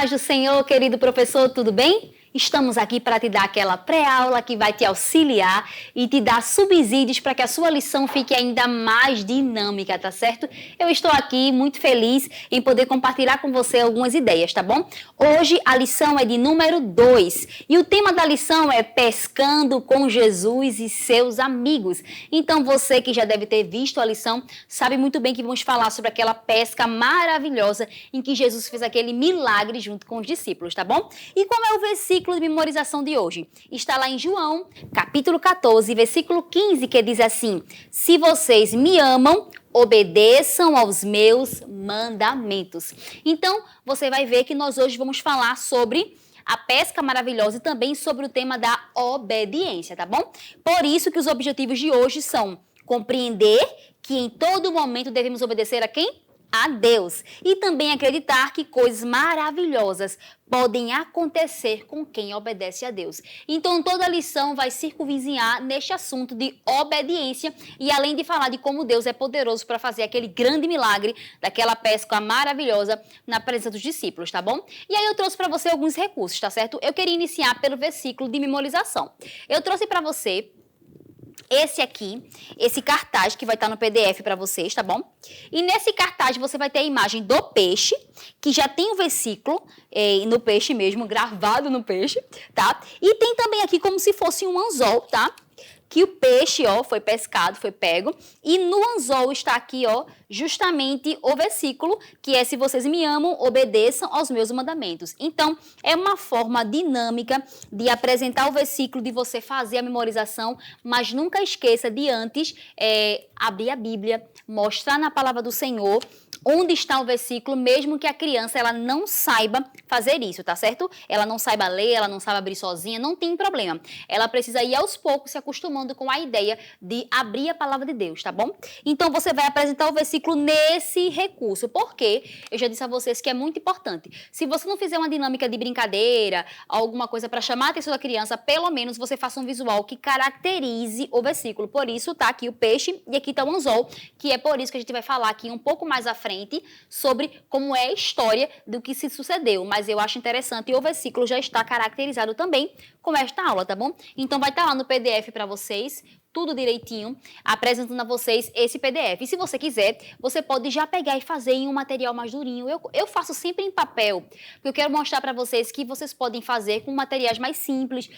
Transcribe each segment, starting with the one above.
paz do Senhor, querido professor, tudo bem? Estamos aqui para te dar aquela pré-aula que vai te auxiliar e te dar subsídios para que a sua lição fique ainda mais dinâmica, tá certo? Eu estou aqui muito feliz em poder compartilhar com você algumas ideias, tá bom? Hoje a lição é de número 2 e o tema da lição é Pescando com Jesus e seus amigos. Então você que já deve ter visto a lição sabe muito bem que vamos falar sobre aquela pesca maravilhosa em que Jesus fez aquele milagre junto com os discípulos, tá bom? E qual é o versículo de memorização de hoje? Está lá em João, capítulo 14, versículo 15, que diz assim: se vocês me amam, obedeçam aos meus mandamentos. Então, você vai ver que nós hoje vamos falar sobre a pesca maravilhosa e também sobre o tema da obediência, tá bom? Por isso que os objetivos de hoje são compreender que em todo momento devemos obedecer a quem? A Deus. E também acreditar que coisas maravilhosas podem acontecer com quem obedece a Deus. Então, toda a lição vai circunvizinhar neste assunto de obediência e além de falar de como Deus é poderoso para fazer aquele grande milagre daquela pesca maravilhosa na presença dos discípulos, tá bom? E aí eu trouxe para você alguns recursos, tá certo? Eu queria iniciar pelo versículo de memorização. Eu trouxe para você esse aqui, esse cartaz que vai estar no PDF para vocês, tá bom? E nesse cartaz você vai ter a imagem do peixe, que já tem o versículo no peixe mesmo, gravado no peixe, tá? E tem também aqui como se fosse um anzol, tá? Que o peixe, ó, foi pescado, foi pego, e no anzol está aqui, ó, justamente o versículo, que é: se vocês me amam, obedeçam aos meus mandamentos. Então, é uma forma dinâmica de apresentar o versículo, de você fazer a memorização, mas nunca esqueça de antes abrir a Bíblia, mostrar na palavra do Senhor onde está o versículo, mesmo que a criança ela não saiba fazer isso, tá certo? Ela não saiba ler, ela não saiba abrir sozinha, não tem problema. Ela precisa ir aos poucos se acostumando com a ideia de abrir a palavra de Deus, tá bom? Então você vai apresentar o versículo nesse recurso, porque eu já disse a vocês que é muito importante. Se você não fizer uma dinâmica de brincadeira, alguma coisa para chamar a atenção da criança, pelo menos você faça um visual que caracterize o versículo. Por isso tá aqui o peixe e aqui tá o anzol, que é por isso que a gente vai falar aqui um pouco mais à frente sobre como é a história do que se sucedeu, mas eu acho interessante e o versículo já está caracterizado também com esta aula, tá bom? Então vai estar lá no PDF para vocês, tudo direitinho, apresentando a vocês esse PDF. E se você quiser, você pode já pegar e fazer em um material mais durinho. Eu faço sempre em papel, porque eu quero mostrar para vocês que vocês podem fazer com materiais mais simples,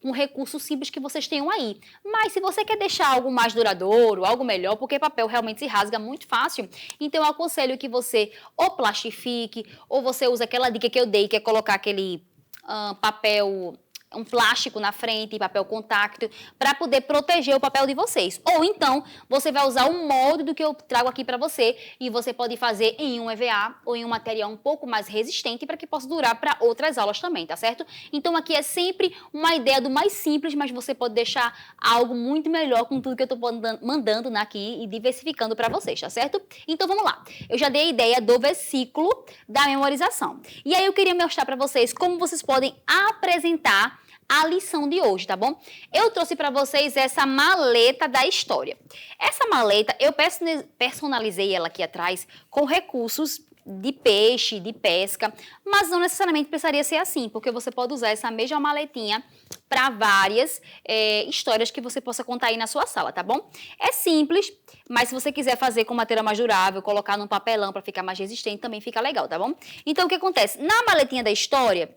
com recursos simples que vocês tenham aí. Mas se você quer deixar algo mais duradouro, algo melhor, porque papel realmente se rasga muito fácil, então eu aconselho que você ou plastifique, ou você use aquela dica que eu dei, que é colocar aquele papel, um plástico na frente, papel compacto, para poder proteger o papel de vocês. Ou então, você vai usar um molde do que eu trago aqui para você e você pode fazer em um EVA ou em um material um pouco mais resistente para que possa durar para outras aulas também, tá certo? Então, aqui é sempre uma ideia do mais simples, mas você pode deixar algo muito melhor com tudo que eu estou mandando aqui e diversificando para vocês, tá certo? Então, vamos lá. Eu já dei a ideia do versículo da memorização. E aí, eu queria mostrar para vocês como vocês podem apresentar a lição de hoje, tá bom? Eu trouxe para vocês essa maleta da história. Essa maleta, eu personalizei ela aqui atrás com recursos de peixe, de pesca, mas não necessariamente precisaria ser assim, porque você pode usar essa mesma maletinha para várias histórias que você possa contar aí na sua sala, tá bom? É simples, mas se você quiser fazer com material mais durável, colocar num papelão para ficar mais resistente, também fica legal, tá bom? Então, o que acontece? Na maletinha da história,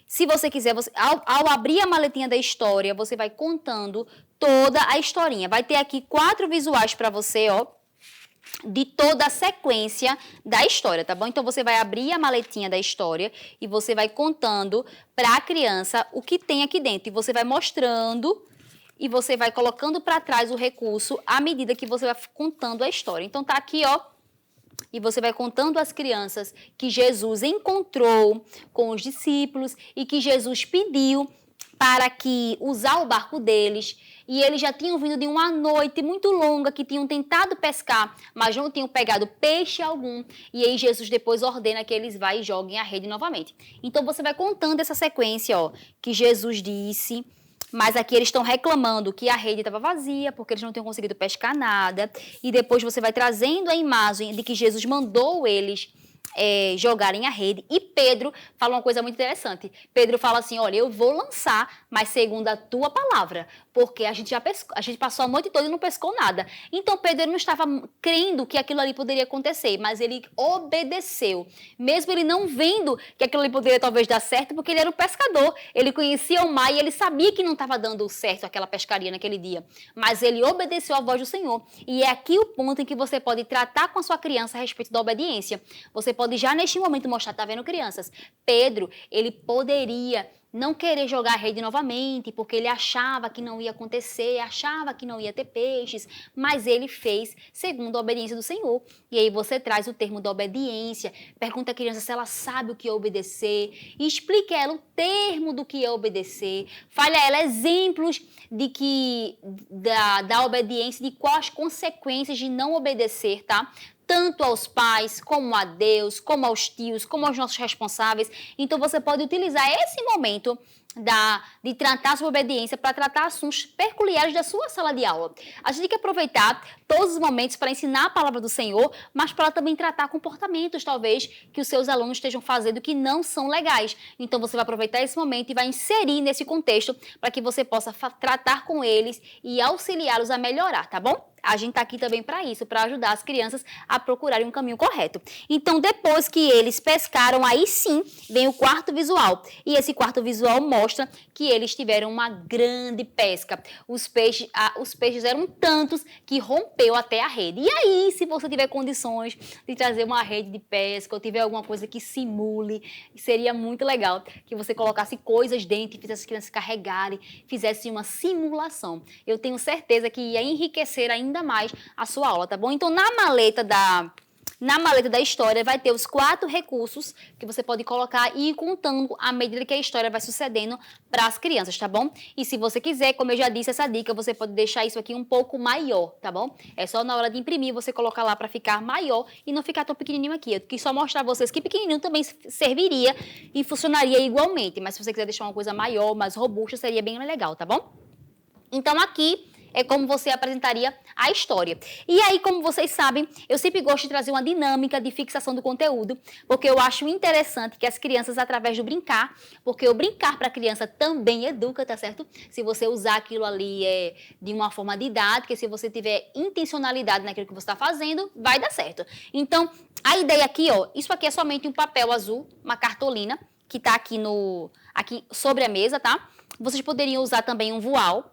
se você quiser, ao abrir a maletinha da história, você vai contando toda a historinha. Vai ter aqui 4 visuais para você, ó, de toda a sequência da história, tá bom? Então, você vai abrir a maletinha da história e você vai contando para a criança o que tem aqui dentro. E você vai mostrando e você vai colocando para trás o recurso à medida que você vai contando a história. Então, tá aqui, ó. E você vai contando às crianças que Jesus encontrou com os discípulos e que Jesus pediu para que usar o barco deles. E eles já tinham vindo de uma noite muito longa, que tinham tentado pescar, mas não tinham pegado peixe algum. E aí Jesus depois ordena que eles vá e joguem a rede novamente. Então você vai contando essa sequência, ó, que Jesus disse. Mas aqui eles estão reclamando que a rede estava vazia, porque eles não tinham conseguido pescar nada. E depois você vai trazendo a imagem de que Jesus mandou eles jogarem a rede. E Pedro fala uma coisa muito interessante. Pedro fala assim, olha, eu vou lançar, mas segundo a tua palavra, porque a gente passou a noite toda e não pescou nada. Então Pedro ele não estava crendo que aquilo ali poderia acontecer, mas ele obedeceu. Mesmo ele não vendo que aquilo ali poderia talvez dar certo, porque ele era um pescador. Ele conhecia o mar e ele sabia que não estava dando certo aquela pescaria naquele dia. Mas ele obedeceu à voz do Senhor. E é aqui o ponto em que você pode tratar com a sua criança a respeito da obediência. Você pode já neste momento mostrar, tá vendo, crianças? Pedro, ele poderia não querer jogar a rede novamente, porque ele achava que não ia acontecer, achava que não ia ter peixes, mas ele fez segundo a obediência do Senhor. E aí você traz o termo da obediência, pergunta à criança se ela sabe o que é obedecer, e explique a ela o termo do que é obedecer, fale a ela exemplos da obediência, de quais as consequências de não obedecer, tá? Tanto aos pais, como a Deus, como aos tios, como aos nossos responsáveis. Então, você pode utilizar esse momento de tratar a sua obediência para tratar assuntos peculiares da sua sala de aula. A gente tem que aproveitar todos os momentos para ensinar a palavra do Senhor, mas para também tratar comportamentos, talvez, que os seus alunos estejam fazendo que não são legais. Então, você vai aproveitar esse momento e vai inserir nesse contexto para que você possa tratar com eles e auxiliá-los a melhorar, tá bom? A gente está aqui também para isso, para ajudar as crianças a procurarem um caminho correto. Então, depois que eles pescaram, aí sim vem o quarto visual. E esse quarto visual mostra que eles tiveram uma grande pesca. Os peixes eram tantos que rompeu até a rede. E aí, se você tiver condições de trazer uma rede de pesca ou tiver alguma coisa que simule, seria muito legal que você colocasse coisas dentro e fizesse as crianças carregarem, fizesse uma simulação. Eu tenho certeza que ia enriquecer ainda mais a sua aula, tá bom? Então, na maleta da história vai ter os 4 recursos que você pode colocar e ir contando à medida que a história vai sucedendo para as crianças, tá bom? E se você quiser, como eu já disse, essa dica, você pode deixar isso aqui um pouco maior, tá bom? É só na hora de imprimir você colocar lá para ficar maior e não ficar tão pequenininho aqui. Eu quis só mostrar a vocês que pequenininho também serviria e funcionaria igualmente, mas se você quiser deixar uma coisa maior, mais robusta, seria bem legal, tá bom? Então, aqui é como você apresentaria a história. E aí, como vocês sabem, eu sempre gosto de trazer uma dinâmica de fixação do conteúdo, porque eu acho interessante que as crianças, através do brincar, porque o brincar para a criança também educa, tá certo? Se você usar aquilo ali de uma forma didática, se você tiver intencionalidade naquilo que você está fazendo, vai dar certo. Então, a ideia aqui, ó, isso aqui é somente um papel azul, uma cartolina, que está aqui sobre a mesa, tá? Vocês poderiam usar também um voal,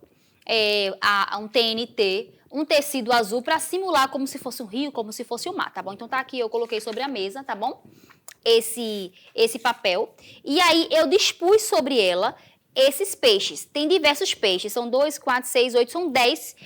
um TNT, um tecido azul para simular como se fosse um rio, como se fosse o mar, tá bom? Então tá aqui, eu coloquei sobre a mesa, tá bom? Esse papel. E aí eu dispus sobre ela esses peixes. Tem diversos peixes, são 2, 4, 6, 8, são 10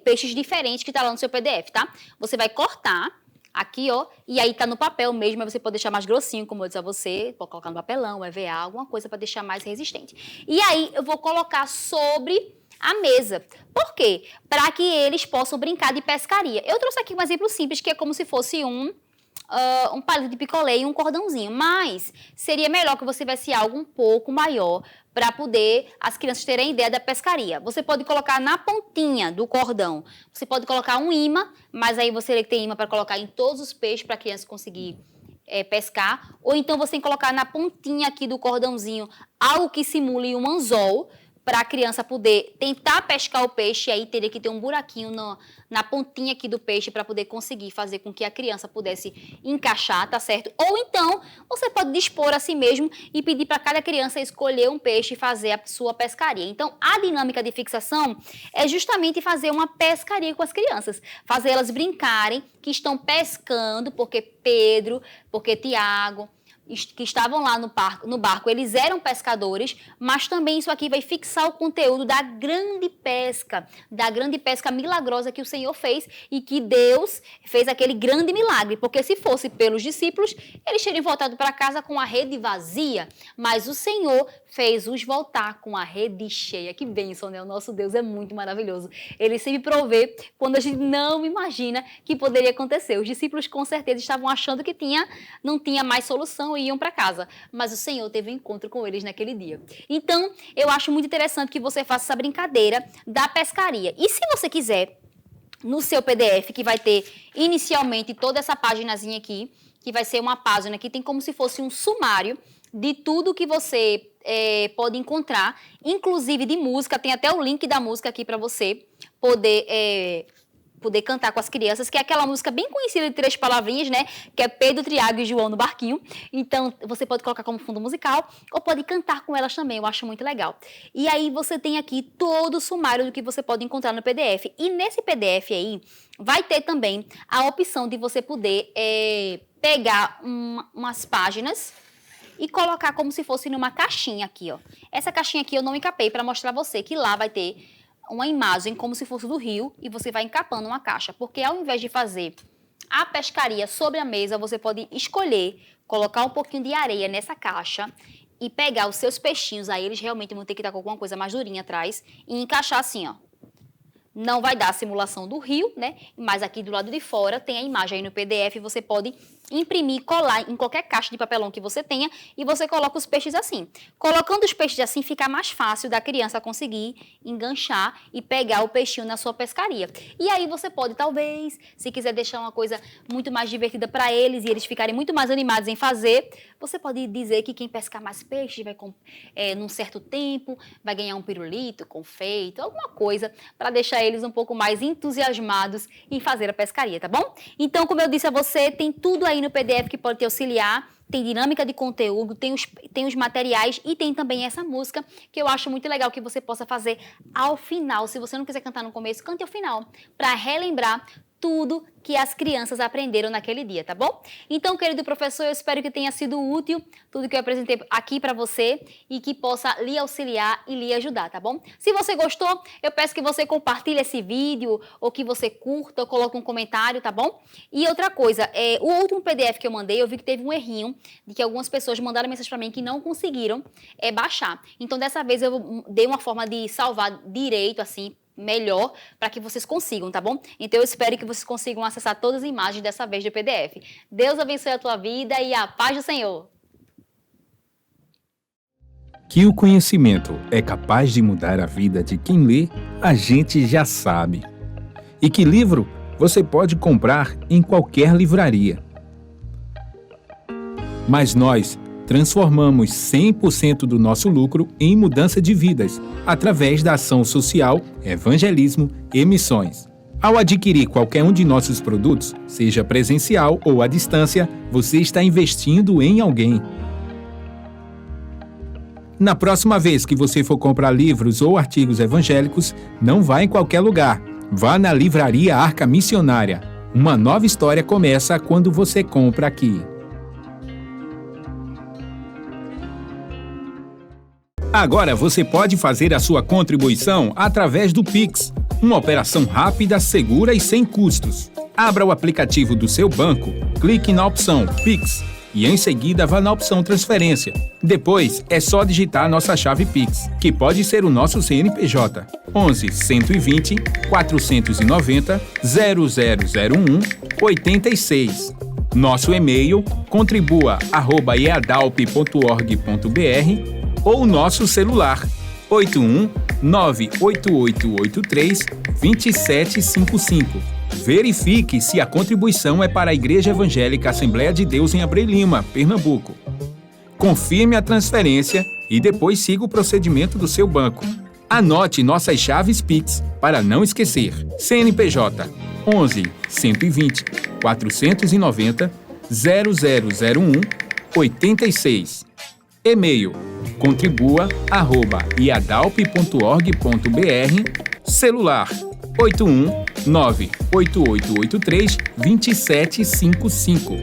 peixes diferentes que tá lá no seu PDF, tá? Você vai cortar aqui, ó, e aí tá no papel mesmo, mas você pode deixar mais grossinho, como eu disse a você, pode colocar no papelão, EVA, alguma coisa para deixar mais resistente. E aí eu vou colocar sobre a mesa. Por quê? Para que eles possam brincar de pescaria. Eu trouxe aqui um exemplo simples, que é como se fosse um palito de picolé e um cordãozinho, mas seria melhor que você tivesse algo um pouco maior para poder as crianças terem ideia da pescaria. Você pode colocar na pontinha do cordão, você pode colocar um imã, mas aí você tem imã para colocar em todos os peixes para a criança conseguir pescar, ou então você tem que colocar na pontinha aqui do cordãozinho algo que simule um anzol, para a criança poder tentar pescar o peixe, aí teria que ter um buraquinho na pontinha aqui do peixe para poder conseguir fazer com que a criança pudesse encaixar, tá certo? Ou então, você pode dispor a si mesmo e pedir para cada criança escolher um peixe e fazer a sua pescaria. Então, a dinâmica de fixação é justamente fazer uma pescaria com as crianças, fazer elas brincarem que estão pescando, porque Pedro, porque Tiago, que estavam lá no barco, eles eram pescadores, mas também isso aqui vai fixar o conteúdo da grande pesca milagrosa que o Senhor fez e que Deus fez aquele grande milagre, porque se fosse pelos discípulos, eles teriam voltado para casa com a rede vazia, mas o Senhor fez-os voltar com a rede cheia. Que bênção, né? O nosso Deus é muito maravilhoso. Ele sempre provê quando a gente não imagina que poderia acontecer. Os discípulos com certeza estavam achando que não tinha mais solução e iam para casa, mas o Senhor teve um encontro com eles naquele dia. Então, eu acho muito interessante que você faça essa brincadeira da pescaria. E se você quiser, no seu PDF, que vai ter inicialmente toda essa paginazinha aqui, que vai ser uma página que tem como se fosse um sumário de tudo que você pode encontrar, inclusive de música. Tem até o link da música aqui para você poder cantar com as crianças, que é aquela música bem conhecida de 3 palavrinhas, né? Que é Pedro, Tiago e João no barquinho. Então, você pode colocar como fundo musical ou pode cantar com elas também, eu acho muito legal. E aí, você tem aqui todo o sumário do que você pode encontrar no PDF. E nesse PDF aí, vai ter também a opção de você poder pegar umas páginas e colocar como se fosse numa caixinha aqui, ó. Essa caixinha aqui eu não encapei para mostrar a você que lá vai ter uma imagem como se fosse do rio e você vai encapando uma caixa, porque ao invés de fazer a pescaria sobre a mesa, você pode escolher colocar um pouquinho de areia nessa caixa e pegar os seus peixinhos, aí eles realmente vão ter que estar com alguma coisa mais durinha atrás e encaixar assim, ó. Não vai dar a simulação do rio, né? Mas aqui do lado de fora tem a imagem aí no PDF, você pode imprimir e colar em qualquer caixa de papelão que você tenha e você coloca os peixes assim. Colocando os peixes assim, fica mais fácil da criança conseguir enganchar e pegar o peixinho na sua pescaria. E aí você pode, talvez, se quiser deixar uma coisa muito mais divertida para eles e eles ficarem muito mais animados em fazer, você pode dizer que quem pescar mais peixes vai, num certo tempo, vai ganhar um pirulito, confeito, alguma coisa para deixar eles um pouco mais entusiasmados em fazer a pescaria, tá bom? Então, como eu disse a você, tem tudo aí no PDF que pode te auxiliar, tem dinâmica de conteúdo, tem os materiais e tem também essa música que eu acho muito legal que você possa fazer ao final. Se você não quiser cantar no começo, cante ao final, para relembrar tudo que as crianças aprenderam naquele dia, tá bom? Então, querido professor, eu espero que tenha sido útil tudo que eu apresentei aqui para você e que possa lhe auxiliar e lhe ajudar, tá bom? Se você gostou, eu peço que você compartilhe esse vídeo ou que você curta ou coloque um comentário, tá bom? E outra coisa, o último PDF que eu mandei, eu vi que teve um errinho de que algumas pessoas mandaram mensagem para mim que não conseguiram baixar. Então, dessa vez eu dei uma forma de salvar direito, assim, melhor para que vocês consigam, tá bom? Então eu espero que vocês consigam acessar todas as imagens dessa vez do PDF. Deus abençoe a tua vida e a paz do Senhor. Que o conhecimento é capaz de mudar a vida de quem lê, a gente já sabe. E que livro você pode comprar em qualquer livraria. Mas nós transformamos 100% do nosso lucro em mudança de vidas, através da ação social, evangelismo e missões. Ao adquirir qualquer um de nossos produtos, seja presencial ou à distância, você está investindo em alguém. Na próxima vez que você for comprar livros ou artigos evangélicos, não vá em qualquer lugar. Vá na Livraria Arca Missionária. Uma nova história começa quando você compra aqui. Agora você pode fazer a sua contribuição através do Pix, uma operação rápida, segura e sem custos. Abra o aplicativo do seu banco, clique na opção Pix e em seguida vá na opção Transferência. Depois é só digitar nossa chave Pix, que pode ser o nosso CNPJ 11 120 490 0001 86. Nosso e-mail contribua@eadalp.org.br ou nosso celular 81 98883 2755. Verifique se a contribuição é para a Igreja Evangélica Assembleia de Deus em Abreu Lima, Pernambuco. Confirme a transferência e depois siga o procedimento do seu banco. Anote nossas chaves Pix para não esquecer. CNPJ 11 120 490 0001 86. E-mail contribua@iadalp.org.br. Celular 81 98883 2755.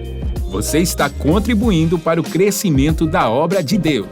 Você está contribuindo para o crescimento da obra de Deus.